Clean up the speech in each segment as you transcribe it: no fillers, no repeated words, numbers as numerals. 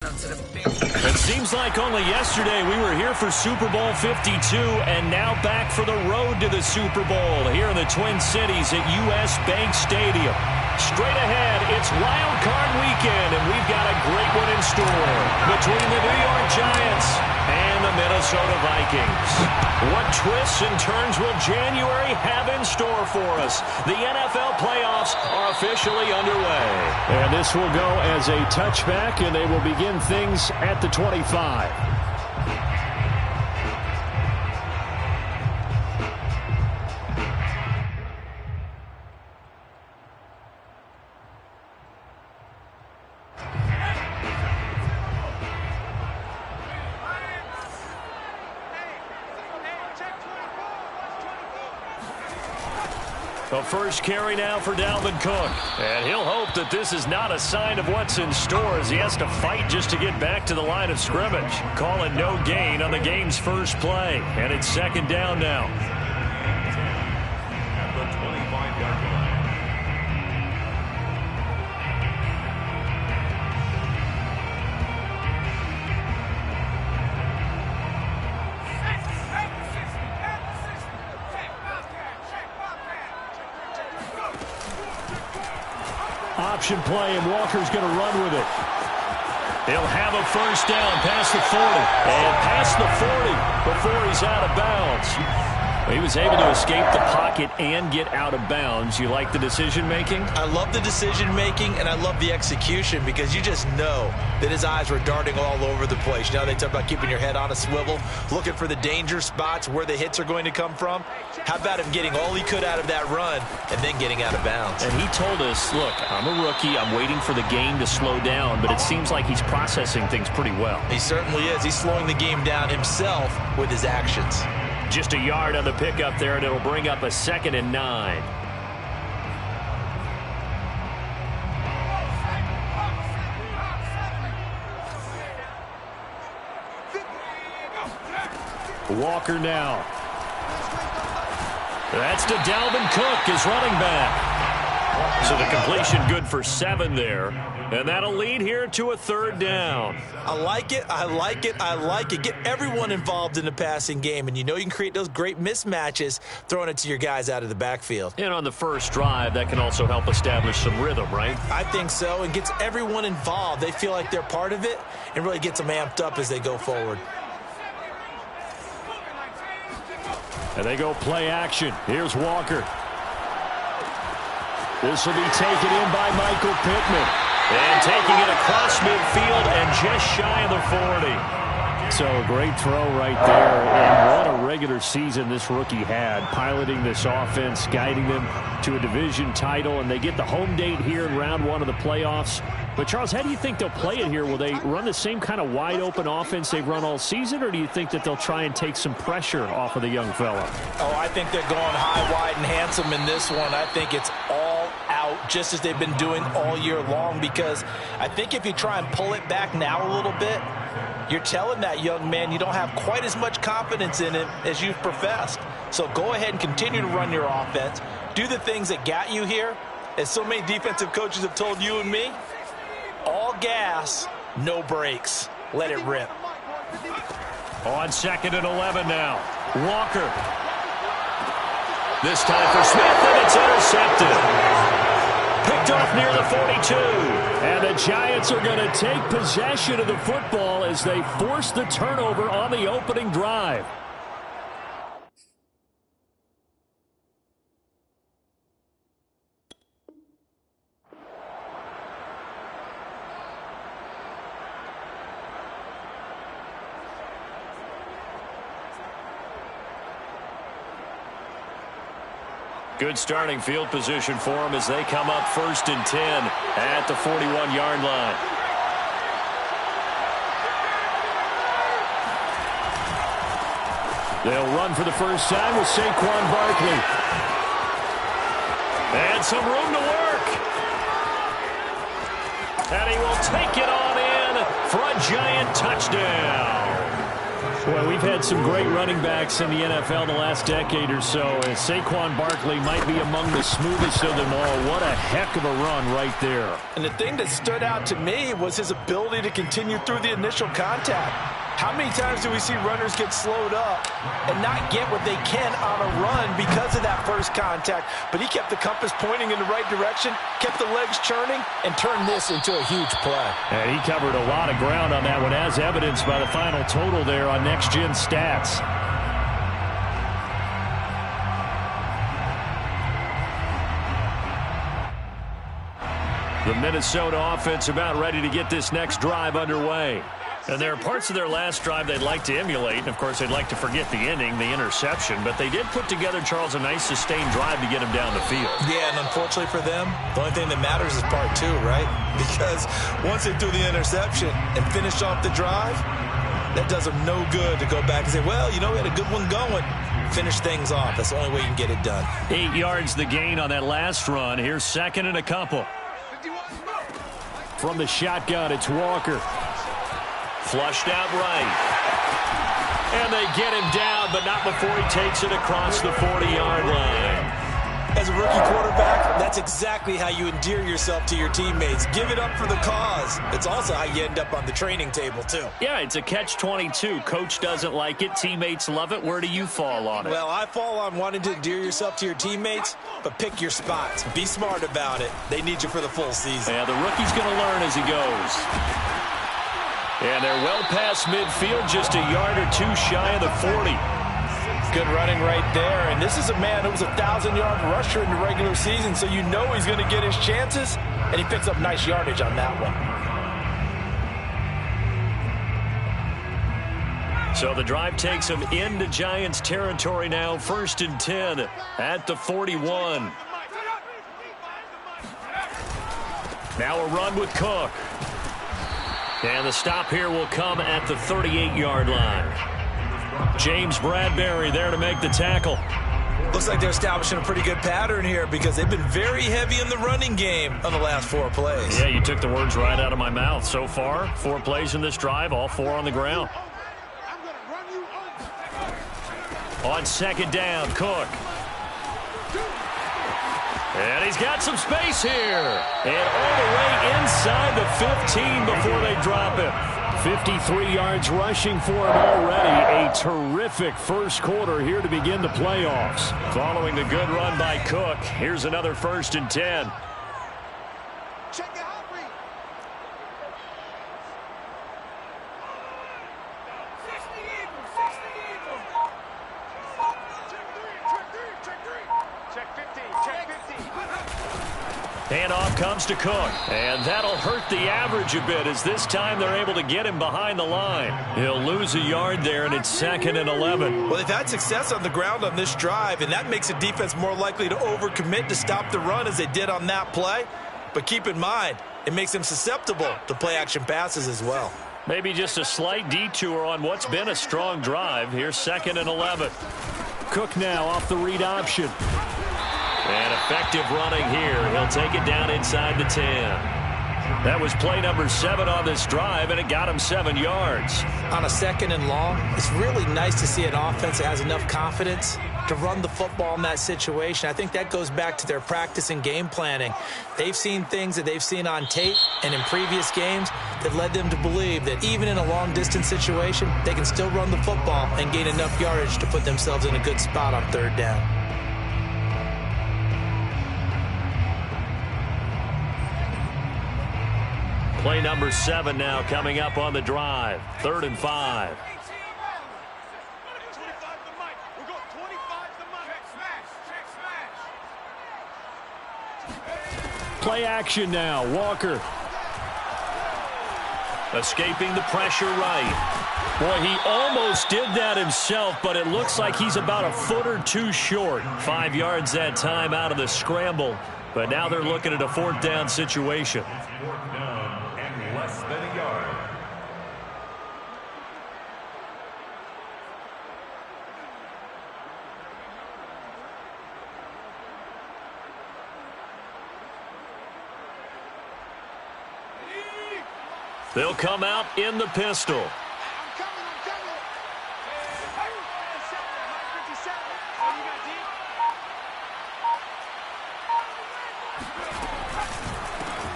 It seems like only yesterday we were here for Super Bowl 52 and now back for the road to the Super Bowl here in the Twin Cities at US Bank Stadium. Straight ahead, it's Wild Card Weekend, and we've got a great one in store between the New York Giants and the Minnesota Vikings. What twists and turns will January have in store for us? The NFL playoffs are officially underway. And this will go as a touchback, and they will begin things at the 25. The first carry now for Dalvin Cook. And he'll hope that this is not a sign of what's in store as he has to fight just to get back to the line of scrimmage. Call it no gain on the game's first play. And it's second down now. At the 25-yard line. Option play, and Walker's going to run with it. He'll have a first down past the 40. And past the 40 before he's out of bounds. He was able to escape the pocket and get out of bounds. You like the decision-making? I love the decision-making, and I love the execution because you just know that his eyes were darting all over the place. You know, they talk about keeping your head on a swivel, looking for the danger spots where the hits are going to come from. How about him getting all he could out of that run and then getting out of bounds? And he told us, look, I'm a rookie. I'm waiting for the game to slow down, but it seems like he's processing things pretty well. He certainly is. He's slowing the game down himself with his actions. Just a yard on the pickup there, and it'll bring up a 2nd and 9. Walker now. That's to Dalvin Cook, his running back. So the completion good for 7 there. And that'll lead here to a 3rd down. I like it. I like it. I like it. Get everyone involved in the passing game. And you know you can create those great mismatches throwing it to your guys out of the backfield. And on the first drive, that can also help establish some rhythm, right? I think so. And gets everyone involved. They feel like they're part of it and really gets them amped up as they go forward. And they go play action. Here's Walker. This will be taken in by Michael Pittman. And taking it across midfield and just shy of the 40. So a great throw right there. And what a regular season this rookie had, piloting this offense, guiding them to a division title. And they get the home date here in round 1 of the playoffs. But, Charles, how do you think they'll play it here? Will they run the same kind of wide-open offense they've run all season, or do you think that they'll try and take some pressure off of the young fella? Oh, I think they're going high, wide, and handsome in this one. I think it's all out, just as they've been doing all year long, because I think if you try and pull it back now a little bit, you're telling that young man you don't have quite as much confidence in him as you've professed. So go ahead and continue to run your offense. Do the things that got you here. As so many defensive coaches have told you and me, all gas, no brakes. Let it rip. On 2nd and 11 now. Walker. This time for Smith, and it's intercepted. Picked off near the 42. And the Giants are going to take possession of the football as they force the turnover on the opening drive. Good starting field position for them as they come up 1st and 10 at the 41-yard line. They'll run for the first time with Saquon Barkley. And some room to work. And he will take it on in for a Giant touchdown. Well, we've had some great running backs in the NFL the last decade or so, and Saquon Barkley might be among the smoothest of them all. What a heck of a run right there. And the thing that stood out to me was his ability to continue through the initial contact. How many times do we see runners get slowed up and not get what they can on a run because of that first contact? But he kept the compass pointing in the right direction, kept the legs churning, and turned this into a huge play. And he covered a lot of ground on that one, as evidenced by the final total there on Next Gen Stats. The Minnesota offense about ready to get this next drive underway. And there are parts of their last drive they'd like to emulate. And, of course, they'd like to forget the inning, the interception. But they did put together, Charles, a nice sustained drive to get him down the field. Yeah, and unfortunately for them, the only thing that matters is part two, right? Because once they threw the interception and finished off the drive, that does them no good to go back and say, well, you know, we had a good one going. Finish things off. That's the only way you can get it done. 8 yards the gain on that last run. Here's second and a couple. From the shotgun, it's Walker. Flushed out right. And they get him down, but not before he takes it across the 40-yard line. As a rookie quarterback, that's exactly how you endear yourself to your teammates. Give it up for the cause. It's also how you end up on the training table, too. Yeah, it's a catch-22. Coach doesn't like it. Teammates love it. Where do you fall on it? Well, I fall on wanting to endear yourself to your teammates, but pick your spots. Be smart about it. They need you for the full season. Yeah, the rookie's going to learn as he goes. And they're well past midfield, just a yard or two shy of the 40. Good running right there. And this is a man who was a 1,000-yard rusher in the regular season, so you know he's going to get his chances, and he picks up nice yardage on that one. So the drive takes him into Giants territory now, 1st and 10 at the 41. Now a run with Cook. And the stop here will come at the 38-yard line. James Bradbury there to make the tackle. Looks like they're establishing a pretty good pattern here because they've been very heavy in the running game on the last 4 plays. Yeah, you took the words right out of my mouth. So far, 4 plays in this drive, all 4 on the ground. On second down, Cook. And he's got some space here. And all the way inside the 15 before they drop him. 53 yards rushing for him already. A terrific first quarter here to begin the playoffs. Following the good run by Cook, here's another 1st and 10. Check it out. Handoff comes to Cook, and that'll hurt the average a bit as this time they're able to get him behind the line. He'll lose a yard there, and it's 2nd and 11. Well, they've had success on the ground on this drive, and that makes the defense more likely to overcommit to stop the run as they did on that play. But keep in mind, it makes them susceptible to play-action passes as well. Maybe just a slight detour on what's been a strong drive. Here's 2nd and 11. Cook now off the read option. And effective running here. He'll take it down inside the 10. That was play number 7 on this drive, and it got him 7 yards. On a 2nd and long, it's really nice to see an offense that has enough confidence to run the football in that situation. I think that goes back to their practice and game planning. They've seen things that they've seen on tape and in previous games that led them to believe that even in a long-distance situation, they can still run the football and gain enough yardage to put themselves in a good spot on 3rd down. Play number 7 now coming up on the drive. 3rd and 5. Play action now. Walker. Escaping the pressure right. Boy, he almost did that himself, but it looks like he's about a foot or 2 short. 5 yards that time out of the scramble. But now they're looking at a 4th down situation. 4th down and less than a yard. They'll come out in the pistol.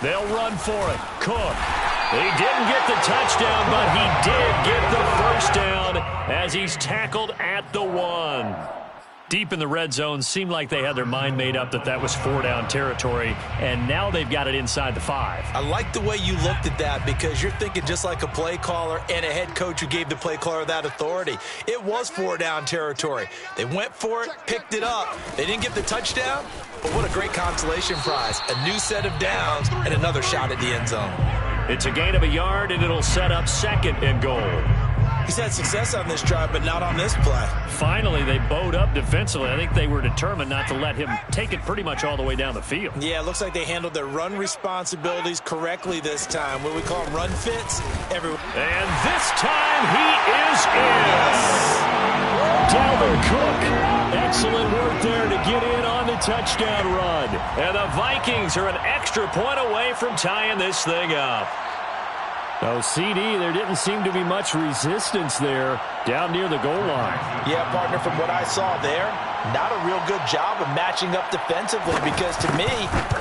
They'll run for it. Cook. He didn't get the touchdown, but he did get the first down as he's tackled at the 1. Deep in the red zone, seemed like they had their mind made up that was 4-down territory, and now they've got it inside the 5. I like the way you looked at that because you're thinking just like a play caller and a head coach who gave the play caller that authority. It was 4-down territory. They went for it, picked it up. They didn't get the touchdown, but what a great consolation prize. A new set of downs and another shot at the end zone. It's a gain of a yard, and it'll set up 2nd and goal. He's had success on this drive, but not on this play. Finally, they bowed up defensively. I think they were determined not to let him take it pretty much all the way down the field. Yeah, it looks like they handled their run responsibilities correctly this time. What we call them run fits. And this time he is in. Dalvin Cook. Excellent work there to get in on the touchdown run. And the Vikings are an extra point away from tying this thing up. Oh, CD, there didn't seem to be much resistance there down near the goal line. Yeah, partner, from what I saw there, not a real good job of matching up defensively because to me,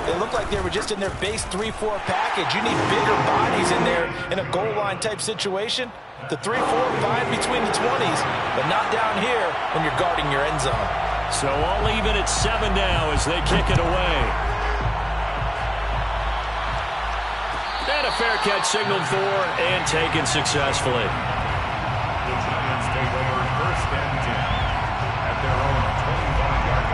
it looked like they were just in their base 3-4 package. You need bigger bodies in there in a goal line type situation. The 3-4 fine between the 20s, but not down here when you're guarding your end zone. So all even at 7 now as they kick it away. And a fair catch signaled for and taken successfully. The Giants take over 1st and 10 at their own 25-yard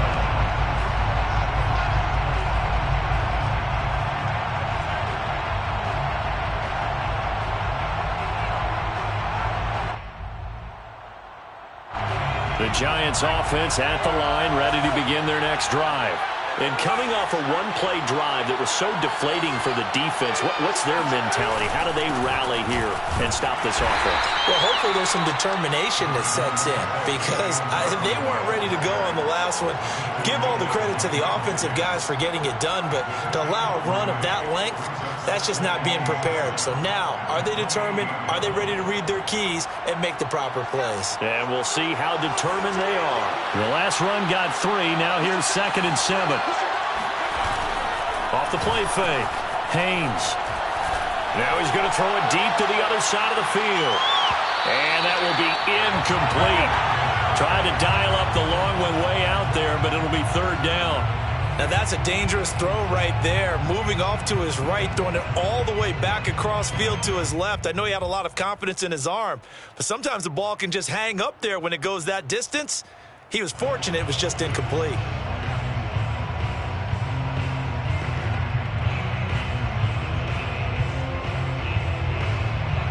line. The Giants offense at the line, ready to begin their next drive. And coming off a one-play drive that was so deflating for the defense, what's their mentality? How do they rally here and stop this offense? Well, hopefully there's some determination that sets in because they weren't ready to go on the last one. Give all the credit to the offensive guys for getting it done, but to allow a run of that length, that's just not being prepared. So now, are they determined? Are they ready to read their keys and make the proper plays? And we'll see how determined they are. The last run got 3. Now here's 2nd and 7. Off the play fake. Haynes. Now he's going to throw it deep to the other side of the field. And that will be incomplete. Tried to dial up the long one way out there, but it'll be 3rd down. Now that's a dangerous throw right there. Moving off to his right, throwing it all the way back across field to his left. I know he had a lot of confidence in his arm, but sometimes the ball can just hang up there when it goes that distance. He was fortunate it was just incomplete.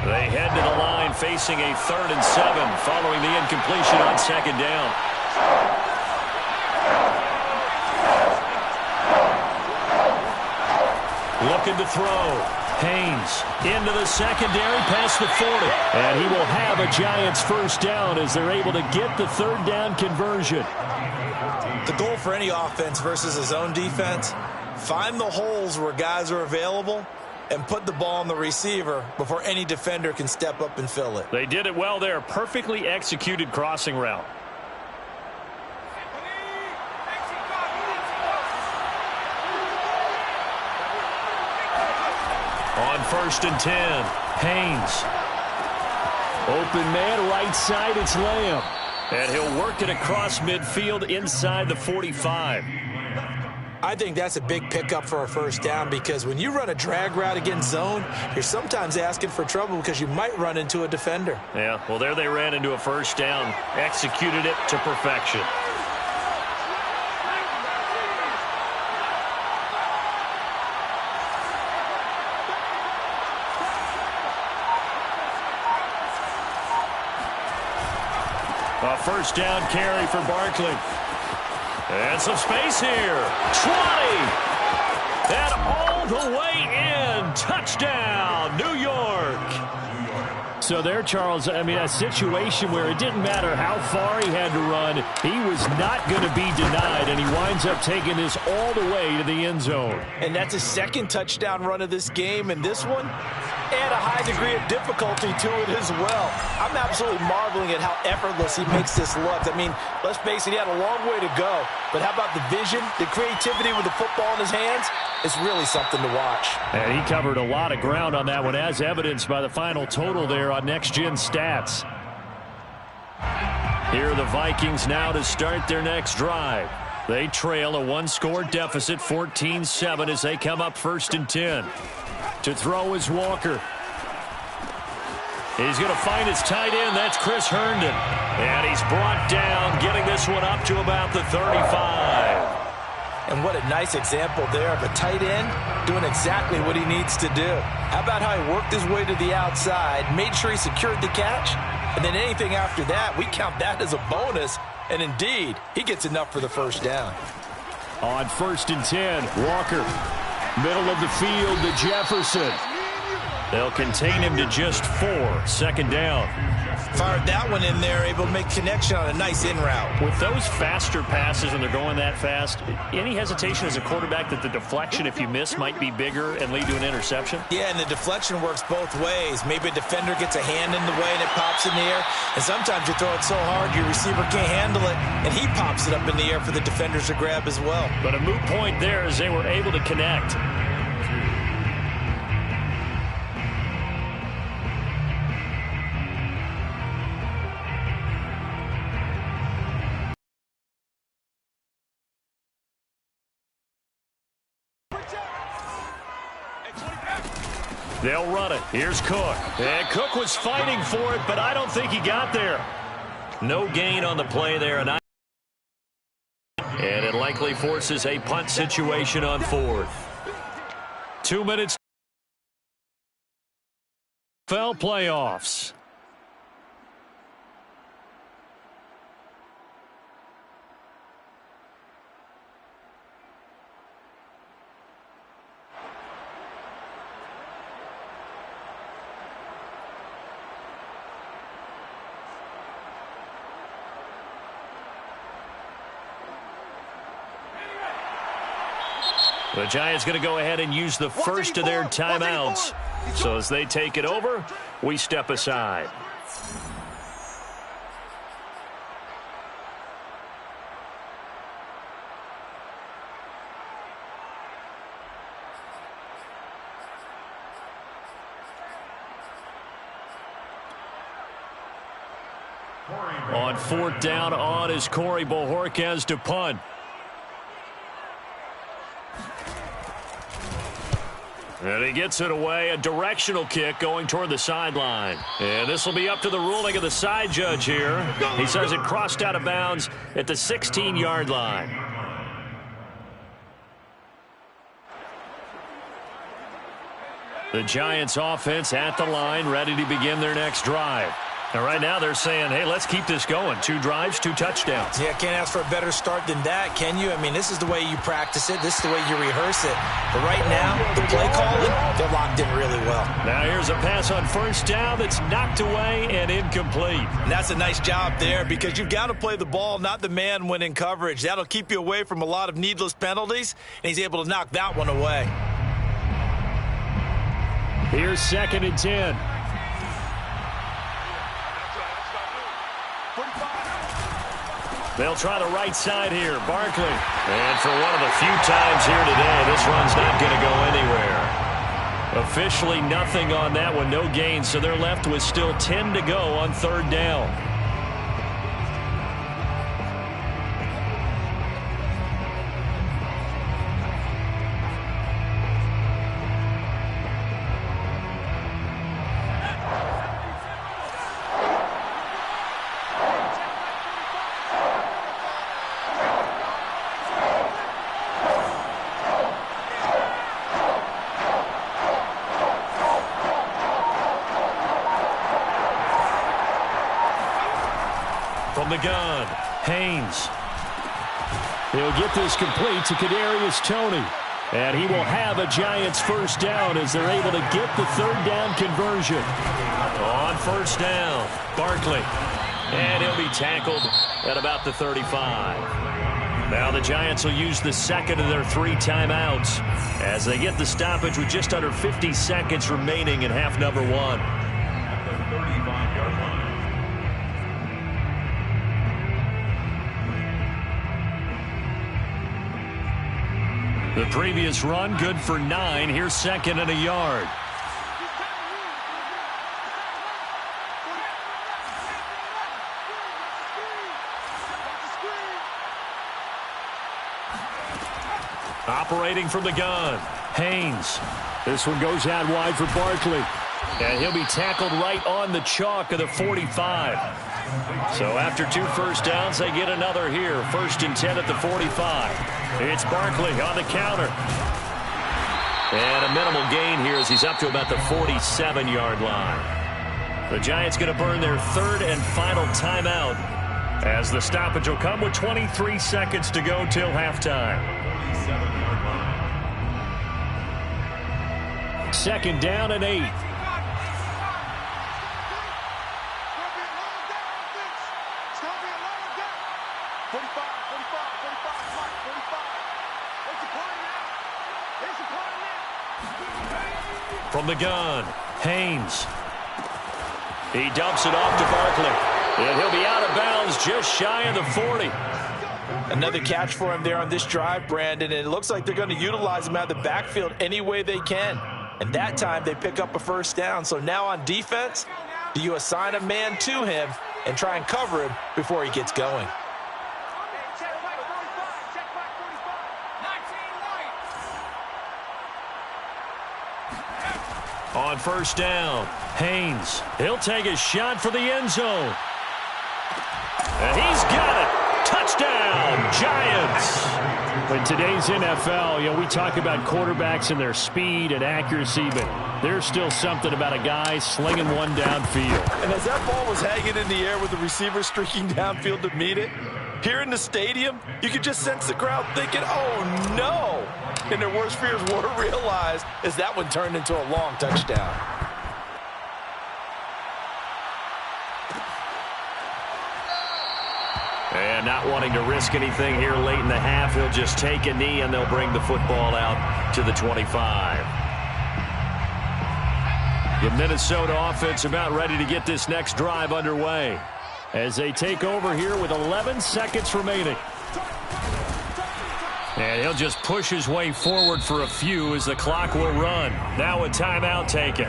They head to the line facing a 3rd and 7 following the incompletion on 2nd down. Looking to throw. Haynes into the secondary past the 40. And he will have a Giants 1st down as they're able to get the 3rd down conversion. The goal for any offense versus his own defense, find the holes where guys are available and put the ball on the receiver before any defender can step up and fill it. They did it well there. Perfectly executed crossing route. On 1st and 10, Haynes. Open man, right side, it's Lamb. And he'll work it across midfield inside the 45. I think that's a big pickup for a 1st down because when you run a drag route against zone, you're sometimes asking for trouble because you might run into a defender. Yeah, well, there they ran into a 1st down. Executed it to perfection. A 1st down carry for Barkley. And some space here. 20. And all the way in. Touchdown, New York. So there, Charles, I mean, a situation where it didn't matter how far he had to run. He was not going to be denied, and he winds up taking this all the way to the end zone. And that's his 2nd touchdown run of this game, and this one, And a high degree of difficulty to it as well. I'm absolutely marveling at how effortless he makes this look. I mean, let's face it, he had a long way to go. But how about the vision, the creativity with the football in his hands? It's really something to watch. And he covered a lot of ground on that one, as evidenced by the final total there on Next Gen Stats. Here are the Vikings now to start their next drive. They trail a one-score deficit, 14-7, as they come up 1st and 10. To throw is Walker. He's going to find his tight end. That's Chris Herndon. And he's brought down, getting this one up to about the 35. And what a nice example there of a tight end doing exactly what he needs to do. How about how he worked his way to the outside, made sure he secured the catch, and then anything after that, we count that as a bonus. And indeed, he gets enough for the first down. On 1st and 10, Walker. Middle of the field to Jefferson. They'll contain him to just 4. 2nd down. Fired that one in there, able to make connection on a nice in route. With those faster passes and they're going that fast, any hesitation as a quarterback that the deflection, if you miss, might be bigger and lead to an interception? Yeah, and the deflection works both ways. Maybe a defender gets a hand in the way and it pops in the air. And sometimes you throw it so hard your receiver can't handle it, and he pops it up in the air for the defenders to grab as well. But a moot point there as they were able to connect. They'll run it. Here's Cook. And Cook was fighting for it, but I don't think he got there. No gain on the play there. And it likely forces a punt situation on 4th. 2 minutes. NFL playoffs. The Giants going to go ahead and use the first of their timeouts. So as they take it over, we step aside. On 4th down, on is Corey Bojorquez to punt. And he gets it away, a directional kick going toward the sideline. And this will be up to the ruling of the side judge here. He says it crossed out of bounds at the 16-yard line. The Giants offense at the line, ready to begin their next drive. And right now they're saying, hey, let's keep this going. 2 drives, 2 touchdowns. Yeah, can't ask for a better start than that, can you? I mean, this is the way you practice it. This is the way you rehearse it. But right now, the play calling, they're locked in really well. Now here's a pass on 1st down that's knocked away and incomplete. And that's a nice job there because you've got to play the ball, not the man when in coverage. That'll keep you away from a lot of needless penalties, and he's able to knock that one away. Here's 2nd and 10. They'll try the right side here. Barkley. And for one of the few times here today, this run's not going to go anywhere. Officially nothing on that one. No gain. So they're left with still 10 to go on 3rd down. From the gun, Haynes. He'll get this complete to Kadarius Toney. And he will have a Giants 1st down as they're able to get the 3rd down conversion. On 1st down, Barkley. And he'll be tackled at about the 35. Now the Giants will use the second of their 3 timeouts as they get the stoppage with just under 50 seconds remaining in half number 1. At the 35-yard line. The previous run good for 9. Here's second and a yard. Operating from the gun, Haynes. This one goes out wide for Barkley. And he'll be tackled right on the chalk of the 45. So after 2 first downs, they get another here. 1st and 10 at the 45. It's Barkley on the counter. And a minimal gain here as he's up to about the 47-yard line. The Giants going to burn their 3rd and final timeout as the stoppage will come with 23 seconds to go till halftime. 47-yard line. 2nd down and 8. From the gun, Haynes. He dumps it off to Barkley. And he'll be out of bounds just shy of the 40. Another catch for him there on this drive, Brandon, and it looks like they're going to utilize him out of the backfield any way they can. And that time they pick up a 1st down. So now on defense, do you assign a man to him and try and cover him before he gets going? On 1st down, Haynes. He'll take a shot for the end zone. And he's got it. Touchdown, Giants. In today's NFL, we talk about quarterbacks and their speed and accuracy, but there's still something about a guy slinging one downfield. And as that ball was hanging in the air with the receiver streaking downfield to meet it, here in the stadium, you could just sense the crowd thinking, oh, no. And their worst fears were realized as that one turned into a long touchdown. And not wanting to risk anything here late in the half, he'll just take a knee and they'll bring the football out to the 25. The Minnesota offense about ready to get this next drive underway as they take over here with 11 seconds remaining. And he'll just push his way forward for a few as the clock will run. Now a timeout taken.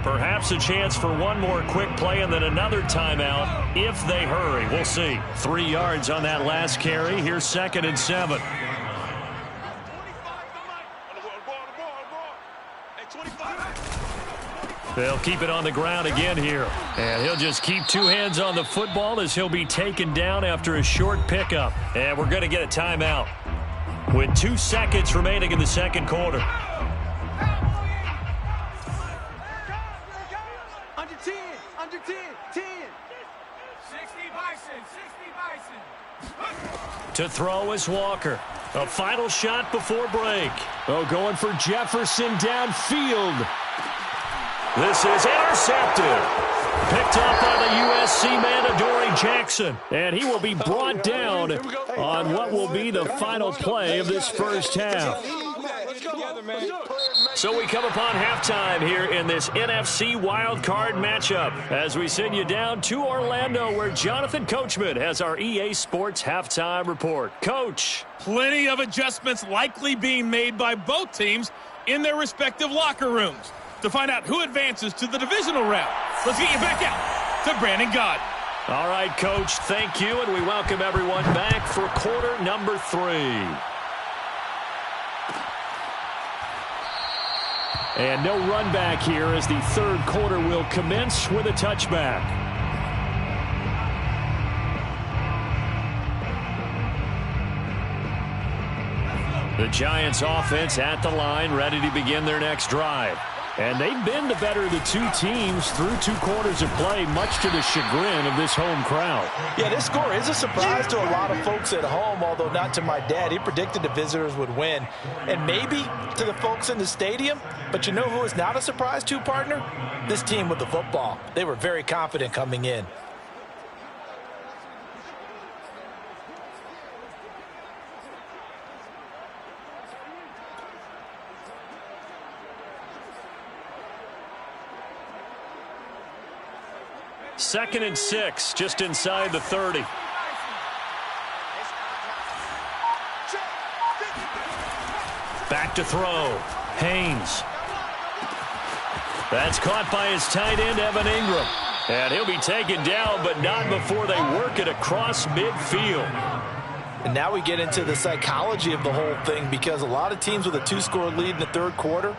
Perhaps a chance for one more quick play and then another timeout if they hurry. We'll see. 3 yards on that last carry. Here's 2nd and 7. They'll keep it on the ground again here. And he'll just keep 2 hands on the football as he'll be taken down after a short pickup. And we're going to get a timeout with 2 seconds remaining in the 2nd quarter. To throw is Walker. A final shot before break. Oh, going for Jefferson downfield. This is intercepted. Picked up by the USC man, Adoree Jackson. And he will be brought down on what will be the final play of this 1st half. So we come upon halftime here in this NFC wildcard matchup as we send you down to Orlando where Jonathan Coachman has our EA Sports halftime report. Coach. Plenty of adjustments likely being made by both teams in their respective locker rooms. To find out who advances to the divisional round, let's get you back out to Brandon Gaudin. All right, Coach, thank you, and we welcome everyone back for quarter number 3. And no run back here as the 3rd quarter will commence with a touchback. The Giants offense at the line, ready to begin their next drive. And they've been the better of the 2 teams through 2 quarters of play, much to the chagrin of this home crowd. Yeah, this score is a surprise to a lot of folks at home, although not to my dad. He predicted the visitors would win. And maybe to the folks in the stadium, but you know who is not a surprise to, partner? This team with the football. They were very confident coming in. 2nd and 6, just inside the 30. Back to throw. Haynes. That's caught by his tight end, Evan Ingram. And he'll be taken down, but not before they work it across midfield. And now we get into the psychology of the whole thing, because a lot of teams with a 2-score lead in the third quarter,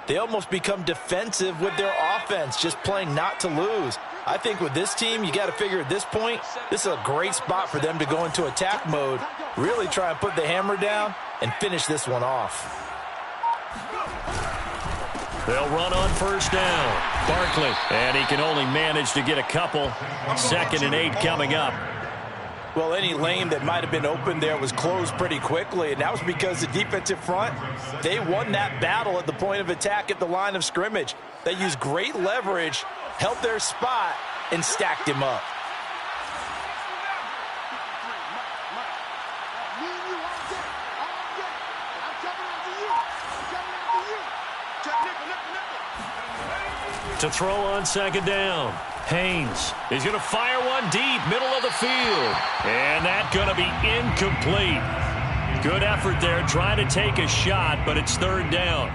they almost become defensive with their offense, just playing not to lose. I think with this team, you got to figure at this point, this is a great spot for them to go into attack mode, really try and put the hammer down and finish this one off. They'll run on first down. Barkley, and he can only manage to get a couple. 2nd and 8 coming up. Well, any lane that might have been open there was closed pretty quickly, and that was because the defensive front, they won that battle at the point of attack at the line of scrimmage. They used great leverage, held their spot, and stacked him up. To throw on 2nd down. Haynes is going to fire one deep, middle of the field. And that's going to be incomplete. Good effort there, trying to take a shot, but it's 3rd down.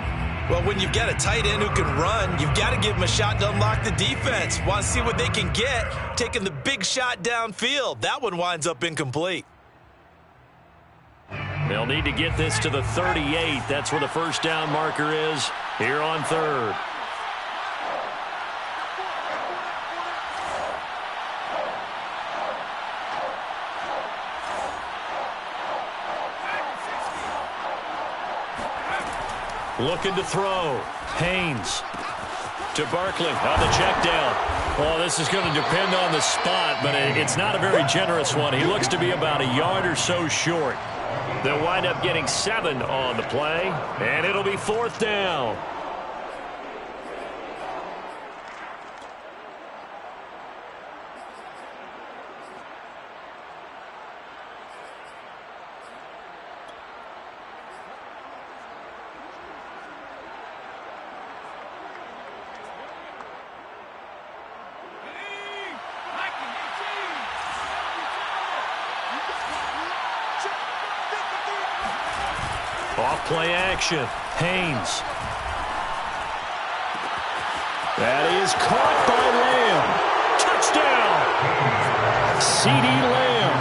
Well, when you've got a tight end who can run, you've got to give him a shot to unlock the defense. Want to see what they can get, taking the big shot downfield. That one winds up incomplete. They'll need to get this to the 38. That's where the first down marker is here on 3rd. Looking to throw. Haynes to Barkley on the check down. Oh, this is going to depend on the spot, but it's not a very generous one. He looks to be about a yard or so short. They'll wind up getting 7 on the play, and it'll be 4th down. Off play action. Haynes. That is caught by Lamb. Touchdown. C.D. Lamb.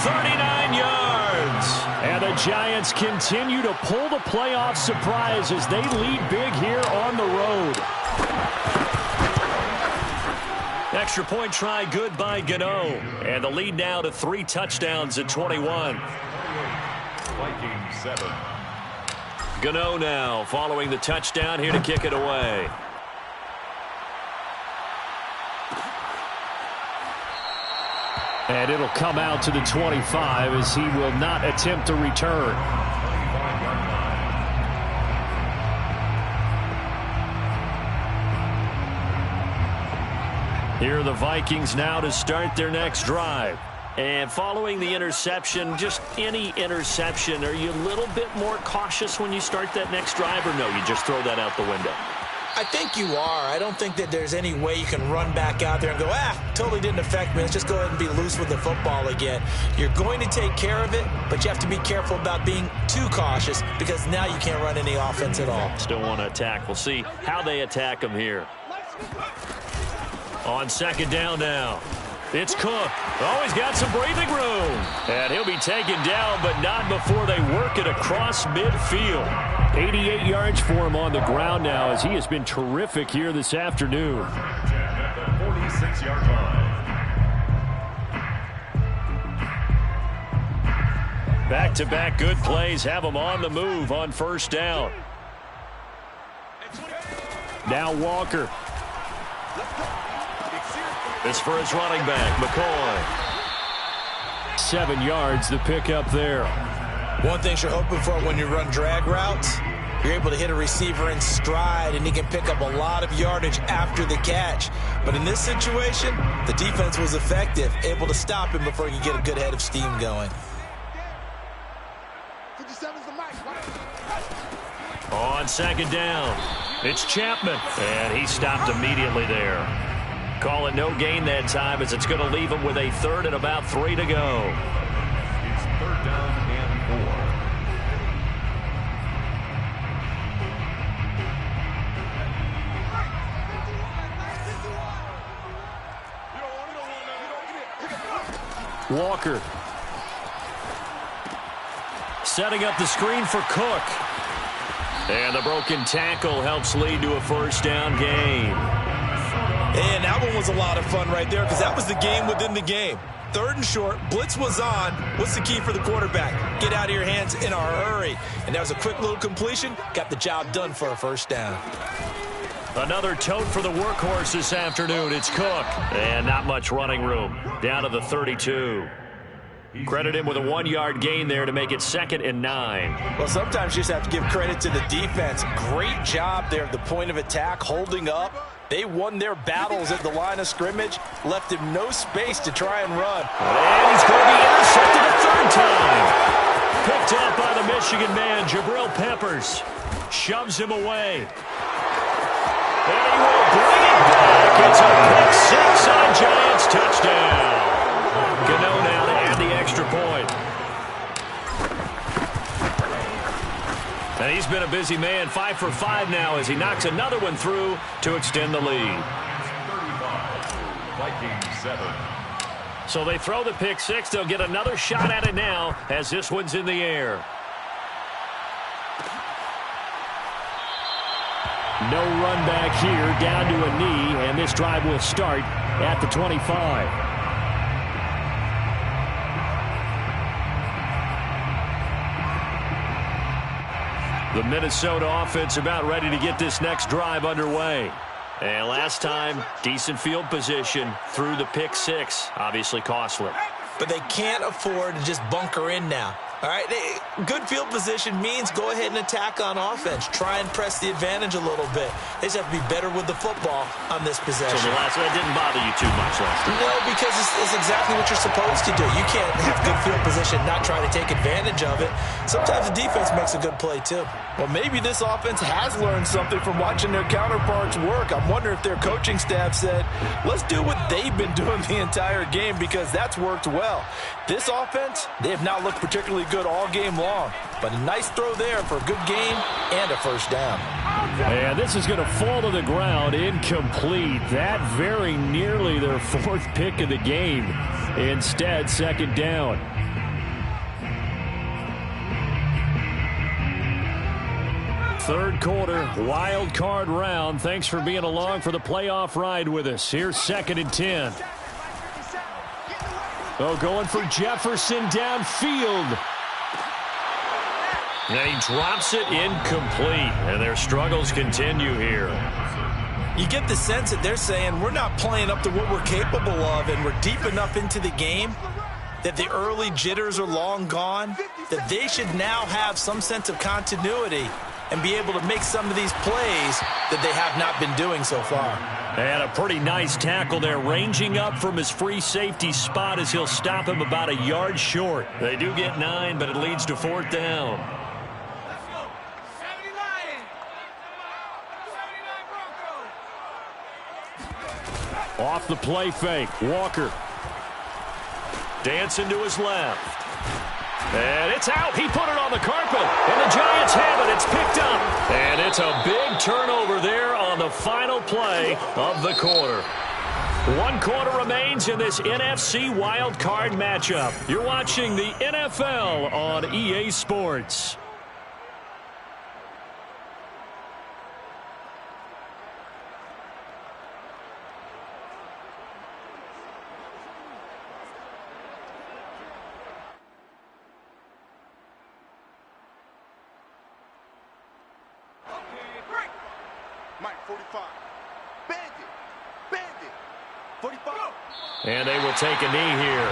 39 yards. And the Giants continue to pull the playoff surprise as they lead big here on the road. Extra point try good by Gano. And the lead now to 3 touchdowns at 21. Vikings 7. Gano now following the touchdown here to kick it away. And it'll come out to the 25 as he will not attempt to return. Here are the Vikings now to start their next drive. And following the interception, just any interception, are you a little bit more cautious when you start that next drive, or no, you just throw that out the window? I think you are. I don't think that there's any way you can run back out there and go, totally didn't affect me. Let's just go ahead and be loose with the football again. You're going to take care of it, but you have to be careful about being too cautious because now you can't run any offense at all. Still want to attack. We'll see how they attack them here. On 2nd down now. It's Cook. Oh, he's got some breathing room. And he'll be taken down, but not before they work it across midfield. 88 yards for him on the ground now as he has been terrific here this afternoon. At the 46-yard line. Back-to-back good plays have him on the move on first down. Now Walker. This for his running back, McCoy. 7 yards, the pickup there. One thing you're hoping for when you run drag routes, you're able to hit a receiver in stride, and he can pick up a lot of yardage after the catch. But in this situation, the defense was effective, able to stop him before he could get a good head of steam going. On 2nd down, it's Chapman, and he stopped immediately there. Call it no gain that time as it's going to leave them with a third and about 3 to go. It's third down and 4. Walker. Setting up the screen for Cook. And the broken tackle helps lead to a first down gain. And that one was a lot of fun right there because that was the game within the game. Third and short, blitz was on. What's the key for the quarterback? Get out of your hands in a hurry. And that was a quick little completion. Got the job done for a first down. Another tote for the workhorse this afternoon. It's Cook. And not much running room. Down to the 32. Credit him with a 1-yard gain there to make it 2nd and 9. Well, sometimes you just have to give credit to the defense. Great job there at the point of attack, holding up. They won their battles at the line of scrimmage, left him no space to try and run. And he's going to be intercepted a third time. Picked up by the Michigan man, Jabril Peppers. Shoves him away. And he will bring it back. It's a pick six on Giants touchdown. Gano now to add the extra point. And he's been a busy man, 5 for 5 now as he knocks another one through to extend the lead. 35, Vikings 7. So they throw the pick six. They'll get another shot at it now as this one's in the air. No run back here, down to a knee, and this drive will start at the 25. The Minnesota offense about ready to get this next drive underway. And last time, decent field position through the pick six. Obviously costly. But they can't afford to just bunker in now. All right, good field position means go ahead and attack on offense. Try and press the advantage a little bit. They just have to be better with the football on this possession. So the last one didn't bother you too much last time? No, because it's exactly what you're supposed to do. You can't have good field position, not try to take advantage of it. Sometimes the defense makes a good play, too. Well, maybe this offense has learned something from watching their counterparts work. I'm wondering if their coaching staff said, let's do what they've been doing the entire game because that's worked well. This offense, they have not looked particularly good all game long. But a nice throw there for a good game and a first down. And this is going to fall to the ground, incomplete. That very nearly their 4th pick of the game. Instead, 2nd down. Third quarter, wild card round. Thanks for being along for the playoff ride with us. Here's 2nd and 10. Oh, going for Jefferson downfield. And he drops it incomplete. And their struggles continue here. You get the sense that they're saying we're not playing up to what we're capable of and we're deep enough into the game that the early jitters are long gone, that they should now have some sense of continuity and be able to make some of these plays that they have not been doing so far. And a pretty nice tackle there, ranging up from his free safety spot as he'll stop him about a yard short. They do get 9, but it leads to 4th down. Off the play fake, Walker. Dancing to his left. And it's out. He put it on the carpet. And the Giants have it. It's picked up. And it's a big turnover there on the final play of the quarter. 1 quarter remains in this NFC wild card matchup. You're watching the NFL on EA Sports. And they will take a knee here.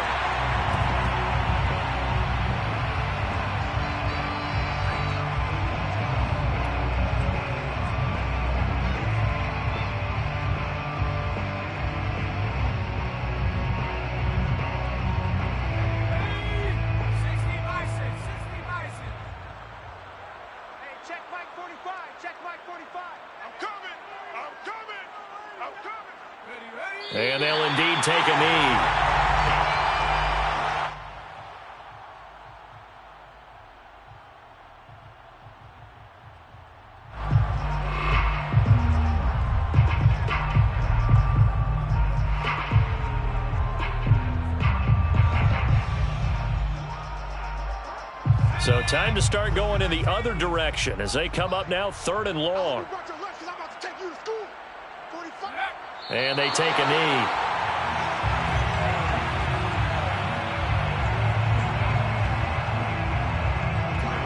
Check Mike 45. Check Mike 45. I'm coming. I'm coming. I'm coming. Ready, ready. And they'll indeed take a knee. So time to start going in the other direction as they come up now 3rd and long. And they take a knee.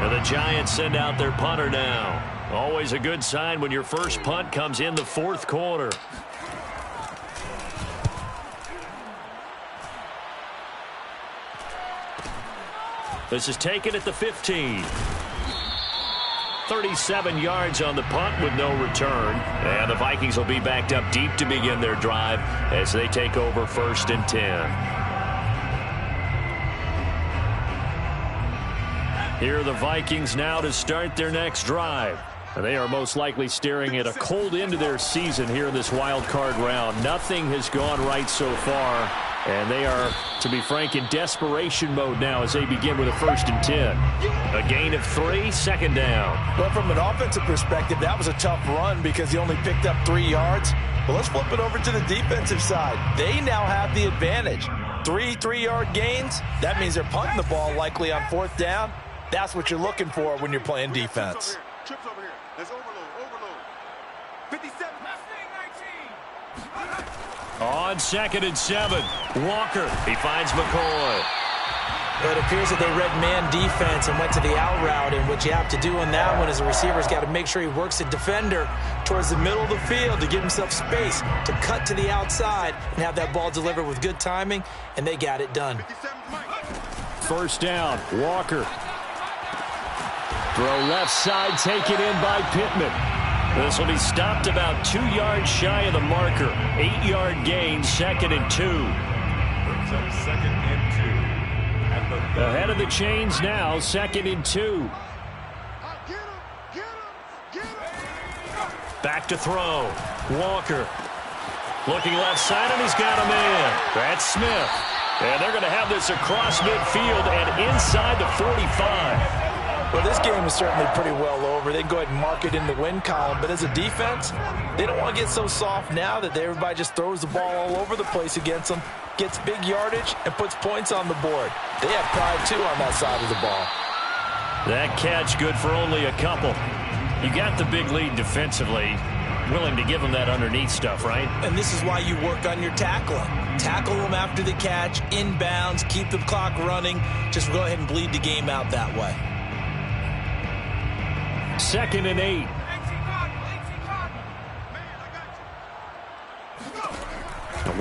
And the Giants send out their punter now. Always a good sign when your first punt comes in the 4th quarter. This is taken at the 15. 37 yards on the punt with no return. And the Vikings will be backed up deep to begin their drive as they take over 1st and 10. Here are the Vikings now to start their next drive. And they are most likely staring at a cold end to their season here in this wild card round. Nothing has gone right so far. And they are, to be frank, in desperation mode now as they begin with a 1st and 10. A gain of 3, 2nd down. Well, from an offensive perspective, that was a tough run because he only picked up 3 yards. Well, let's flip it over to the defensive side. They now have the advantage. 3 3-yard gains. That means they're punting the ball likely on 4th down. That's what you're looking for when you're playing defense. Trips over here. Let's overload. 57. On 2nd and 7, Walker. He finds McCoy. It appears that they read man defense and went to the out route, and what you have to do on that one is the receiver's got to make sure he works the defender towards the middle of the field to give himself space to cut to the outside and have that ball delivered with good timing, and they got it done. 1st down, Walker. Throw left side, taken in by Pittman. This will be stopped about 2 yards shy of the marker. 8-yard gain, 2nd and 2. Brings up 2nd and 2. Ahead of the chains now, 2nd and 2. Back to throw. Walker. Looking left side, and he's got a man. That's Smith. And they're going to have this across midfield and inside the 45. Well, this game is certainly pretty well over. They can go ahead and mark it in the win column. But as a defense, they don't want to get so soft now that everybody just throws the ball all over the place against them, gets big yardage, and puts points on the board. They have pride, too, on that side of the ball. That catch good for only a couple. You got the big lead defensively. Willing to give them that underneath stuff, right? And this is why you work on your tackling. Tackle them after the catch, inbounds, keep the clock running. Just go ahead and bleed the game out that way. 2nd and 8.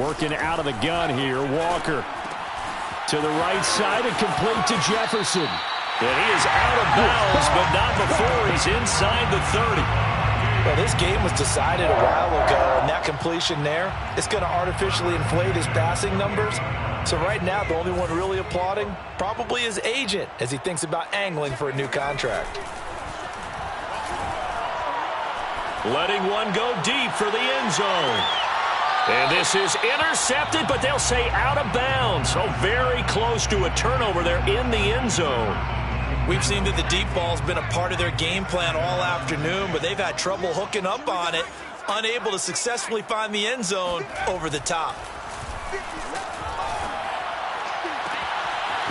Working out of the gun here. Walker to the right side and complete to Jefferson. And he is out of bounds, but not before he's inside the 30. Well, this game was decided a while ago, and that completion there, it's going to artificially inflate his passing numbers. So right now, the only one really applauding probably his agent as he thinks about angling for a new contract. Letting one go deep for the end zone. And this is intercepted, but they'll say out of bounds. So very close to a turnover there in the end zone. We've seen that the deep ball's been a part of their game plan all afternoon, but they've had trouble hooking up on it, unable to successfully find the end zone over the top.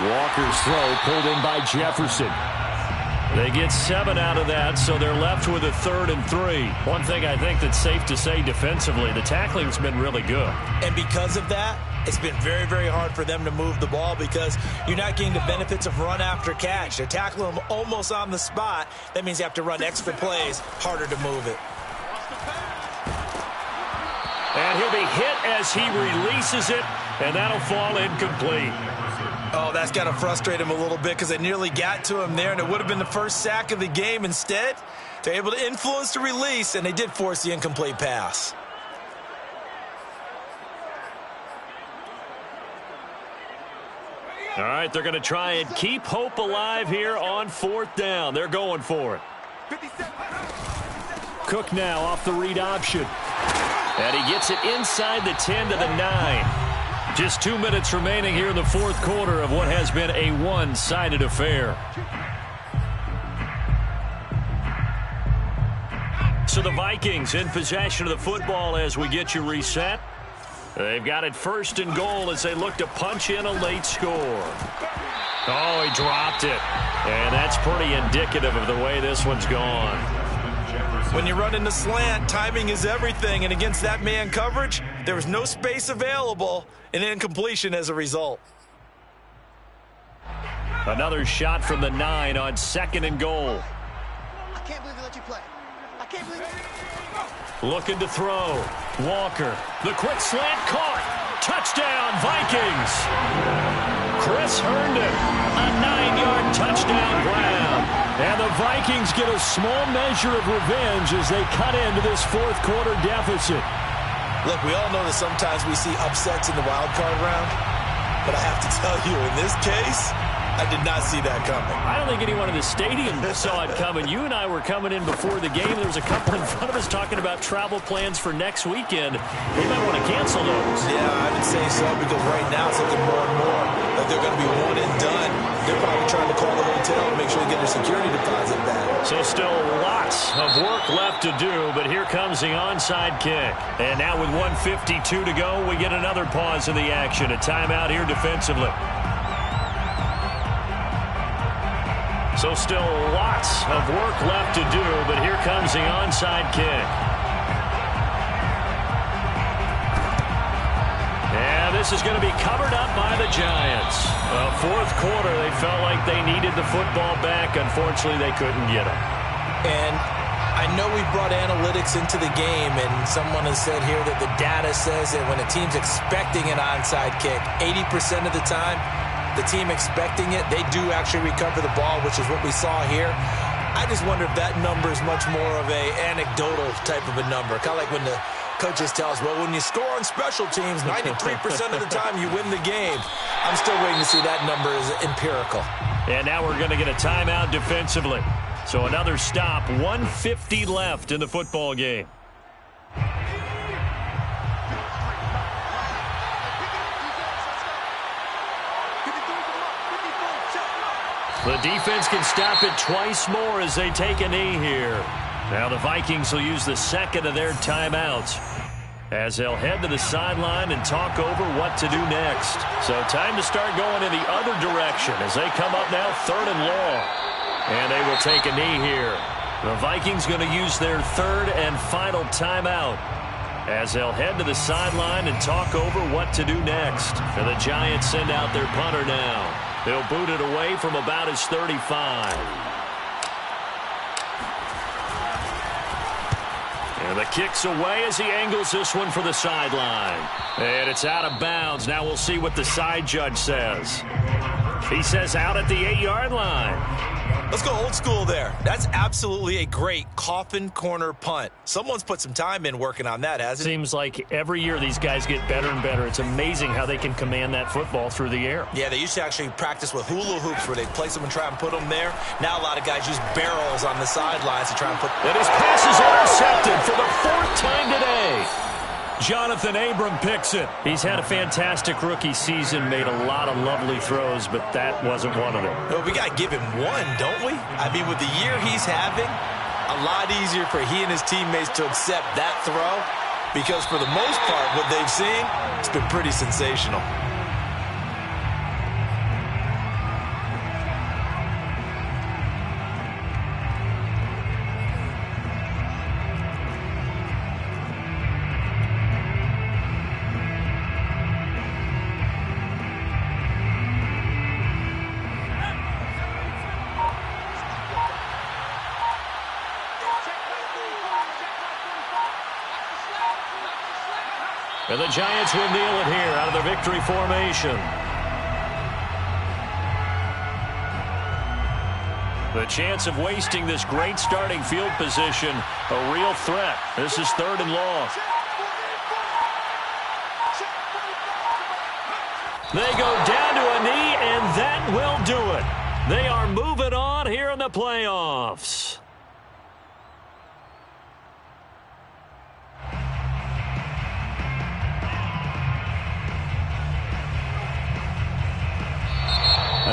Walker's throw pulled in by Jefferson. They get 7 out of that, so they're left with a 3rd and 3. One thing I think that's safe to say defensively, the tackling's been really good. And because of that, it's been very, very hard for them to move the ball because you're not getting the benefits of run after catch. They're tackling them almost on the spot. That means you have to run extra plays, harder to move it. And he'll be hit as he releases it, and that'll fall incomplete. Oh, that's got to frustrate him a little bit because they nearly got to him there, and it would have been the first sack of the game. Instead, they're able to influence the release, and they did force the incomplete pass. All right, they're going to try and keep hope alive here on 4th down. They're going for it. Cook now off the read option. And he gets it inside the 10 to the 9. Just 2 minutes remaining here in the fourth quarter of what has been a one-sided affair. So the Vikings in possession of the football as we get you reset. They've got it first and goal as they look to punch in a late score. Oh, he dropped it. And that's pretty indicative of the way this one's gone. When you run in the slant, timing is everything. And against that man coverage, there was no space available, and incompletion as a result. Another shot from the 9 on second and goal. I can't believe they let you play. I can't believe Looking to throw. Walker. The quick slant caught. Touchdown, Vikings. Chris Herndon. A 9-yard touchdown grab. And the Vikings get a small measure of revenge as they cut into this fourth quarter deficit. Look, we all know that sometimes we see upsets in the wild card round. But I have to tell you, in this case, I did not see that coming. I don't think anyone in the stadium saw it coming. You and I were coming in before the game. There was a couple in front of us talking about travel plans for next weekend. They might want to cancel those. Yeah, I would say so, because right now it's looking more and more like they're going to be one and done. They're probably trying to call the hotel and make sure they get their security deposit back. So still lots of work left to do, but here comes the onside kick. And now with 1:52 to go, we get another pause in the action. A timeout here defensively. So still lots of work left to do, but here comes the onside kick. And this is going to be covered up by the Giants. Fourth quarter, they felt like they needed the football back. Unfortunately, they couldn't get it. And I know we brought analytics into the game, and someone has said here that the data says that when a team's expecting an onside kick, 80% of the time, the team expecting it, they do actually recover the ball, which is what we saw here. I just wonder if that number is much more of a anecdotal type of a number. Kind of like when the coaches tell us, well, when you score on special teams, 93% of the time you win the game. I'm still waiting to see that number is empirical. And now we're going to get a timeout defensively. So another stop, 1:50 left in the football game. The defense can stop it twice more as they take a knee here. Now the Vikings will use the second of their timeouts as they'll head to the sideline and talk over what to do next. So time to start going in the other direction as they come up now 3rd and long. And they will take a knee here. The Vikings going to use their third and final timeout as they'll head to the sideline and talk over what to do next. And the Giants send out their punter now. They'll boot it away from about his 35. And the kick's away as he angles this one for the sideline. And it's out of bounds. Now we'll see what the side judge says. He says out at the 8-yard line. Let's go old school there. That's absolutely a great coffin corner punt. Someone's put some time in working on that, hasn't it? Seems like every year these guys get better and better. It's amazing how they can command that football through the air. Yeah, they used to actually practice with hula hoops where they'd place them and try and put them there. Now a lot of guys use barrels on the sidelines to try and put... And his pass is intercepted for the 4th time today. Jonathan Abram picks it. He's had a fantastic rookie season, made a lot of lovely throws, but that wasn't one of them. Well, we got to give him one, don't we? I mean, with the year he's having, a lot easier for he and his teammates to accept that throw because for the most part, what they've seen, it's been pretty sensational. And the Giants will kneel it here out of the victory formation. The chance of wasting this great starting field position, a real threat. This is 3rd and long. They go down to a knee, and that will do it. They are moving on here in the playoffs.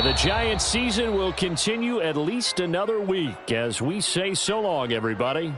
The Giants season will continue at least another week as we say so long, everybody.